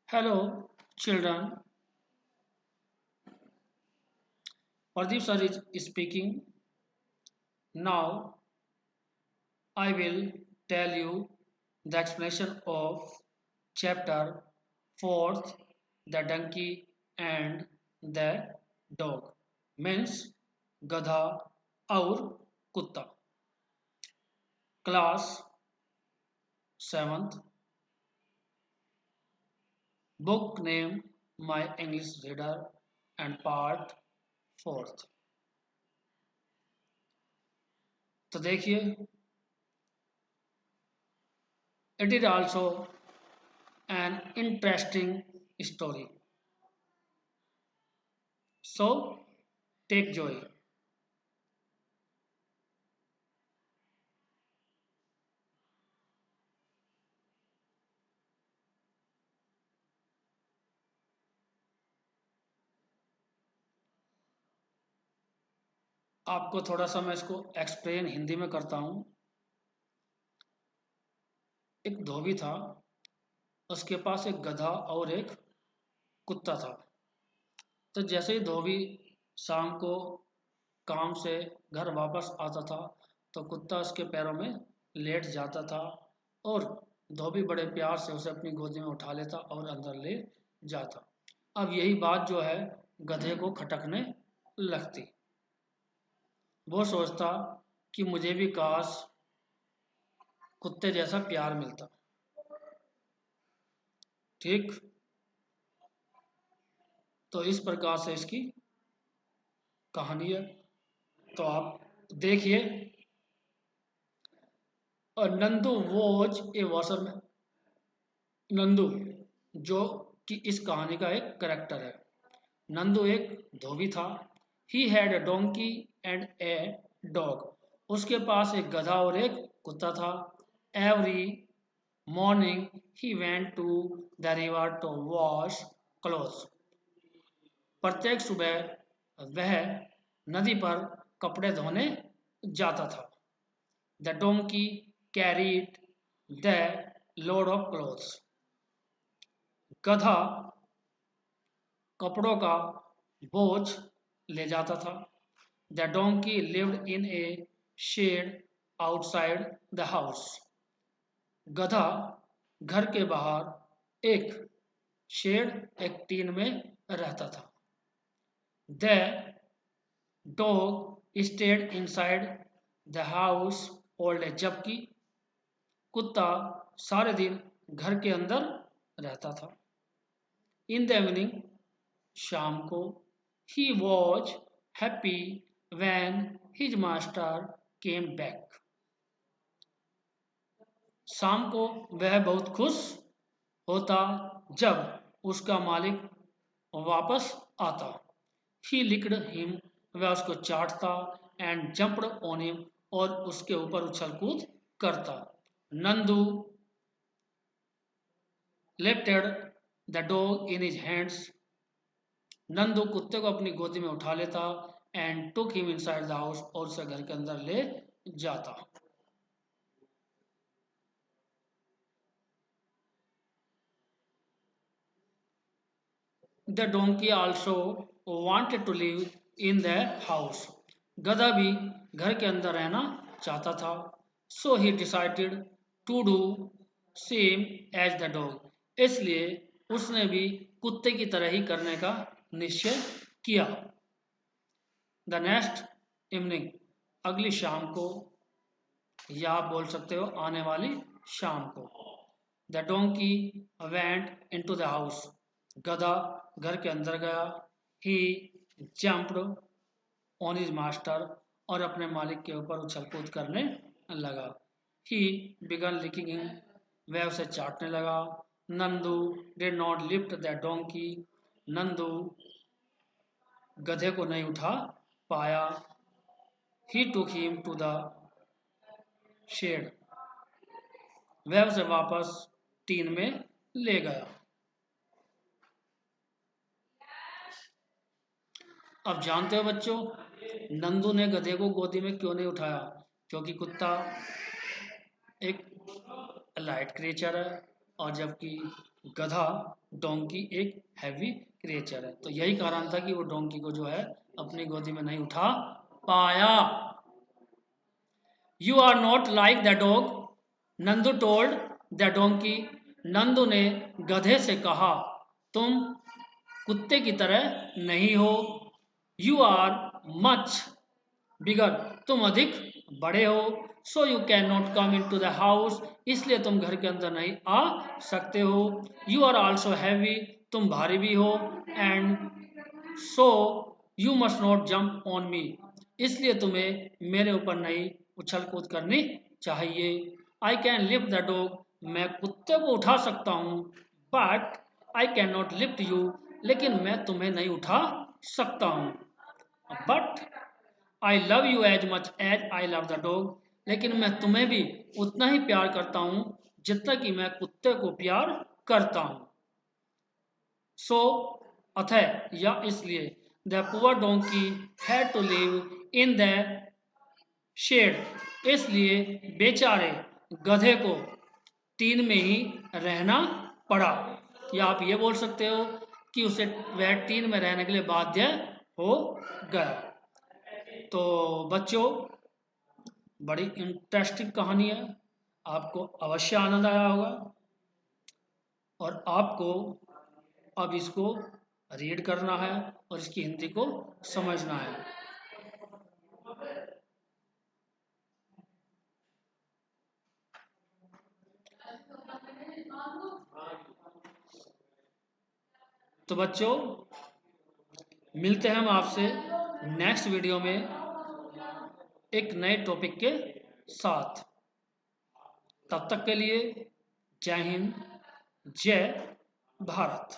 Hello, children. Pradeep sir is speaking. Now, I will tell you the explanation of chapter 4th, the donkey and the dog. Means गधा और कुत्ता. Class 7th. Book name My English Reader and part 4th. तो देखिए, it is also an interesting story. So, take joy. आपको थोड़ा सा मैं इसको एक्सप्लेन हिंदी में करता हूँ। एक धोबी था, उसके पास एक गधा और एक कुत्ता था। तो जैसे ही धोबी शाम को काम से घर वापस आता था, तो कुत्ता उसके पैरों में लेट जाता था और धोबी बड़े प्यार से उसे अपनी गोदी में उठा लेता और अंदर ले जाता। अब यही बात जो है गधे को खटकने लगती। वो सोचता कि मुझे भी काश कुत्ते जैसा प्यार मिलता। ठीक, तो इस प्रकार से इसकी कहानी है। तो आप देखिए, और Nandu was a washerman. Nandu जो कि इस कहानी का एक करेक्टर है। नंदू एक धोबी था। He had a donkey and a dog. उसके पास एक गधा और एक कुत्ता था। Every morning he went to the river to wash clothes. प्रत्येक सुबह वह नदी पर कपड़े धोने जाता था। The donkey carried the load of clothes. गधा कपड़ों का बोझ ले जाता था। The donkey lived in a shed outside the house. गधा घर के बाहर एक शेड, एक टीन में रहता था। The dog stayed inside the house all day. जबकि कुत्ता सारे दिन घर के अंदर रहता था। इन द इवनिंग, शाम को, he was happy when his master came back. शाम को वह बहुत खुश होता जब उसका मालिक वापस आता। ही लिक्ड हिम। वह उसको चाटता एंड जंप्ड ऑन हिम। और उसके ऊपर उछल कूद करता। Nandu lifted the dog in his hands. Nandu कुत्ते को अपनी गोदी में उठा लेता and took him inside the house. और उसे घर के अंदर ले जाता। The donkey also wanted to live in the house. गधा भी घर के अंदर रहना चाहता था। So he decided to do same as the dog. इसलिए उसने भी कुत्ते की तरह ही करने का निश्चय किया। The next evening. अगली शाम को, या आप बोल सकते हो आने वाली शाम को, the donkey went into the house. गधा घर के अंदर गया। He jumped on his master. और अपने मालिक के ऊपर उछल कूद करने लगा। He began licking him. वह उसे चाटने लगा। Nandu did not lift the donkey. Nandu गधे को नहीं उठा पाया। He took him to the shed. वह उसे वापस टीन में ले गया। अब जानते हो बच्चों, नंदू ने गधे को गोदी में क्यों नहीं उठाया? क्योंकि कुत्ता एक लाइट क्रिएचर है। और जबकि गधा डोंकी एक हैवी क्रिएचर है। तो यही कारण था कि वो डोंकी को जो है अपनी गोदी में नहीं उठा पाया। You are not like the dog, Nandu told the donkey. Nandu ने गधे से कहा, तुम कुत्ते की तरह नहीं हो। यू आर मच बिगर, तुम अधिक बड़े हो। So you can not come into the house, इसलिए तुम घर के अंदर नहीं आ सकते हो। यू आर ऑल्सो हैवी, तुम भारी भी हो। And so you must not jump on me, इसलिए तुम्हें मेरे ऊपर नहीं उछल कूद करनी चाहिए। I can lift the dog, मैं कुत्ते को उठा सकता हूँ। But I can not lift you, लेकिन मैं तुम्हें नहीं उठा सकता हूँ। But I love you as much as I love the dog, लेकिन मैं तुम्हें भी उतना ही प्यार करता हूँ जितना कि मैं कुत्ते को प्यार करता हूँ। सो अतः या इसलिए the poor donkey had to live in the shed, इसलिए बेचारे गधे को टीन में ही रहना पड़ा। या आप ये बोल सकते हो कि उसे वह टीन में रहने के लिए बाध्य हो गया। तो बच्चों, बड़ी इंटरेस्टिंग कहानी है, आपको अवश्य आनंद आया होगा और आपको अब इसको रीड करना है और इसकी हिंदी को समझना है। तो बच्चों, मिलते हैं हम आपसे नेक्स्ट वीडियो में एक नए टॉपिक के साथ। तब तक के लिए जय हिंद, जय भारत।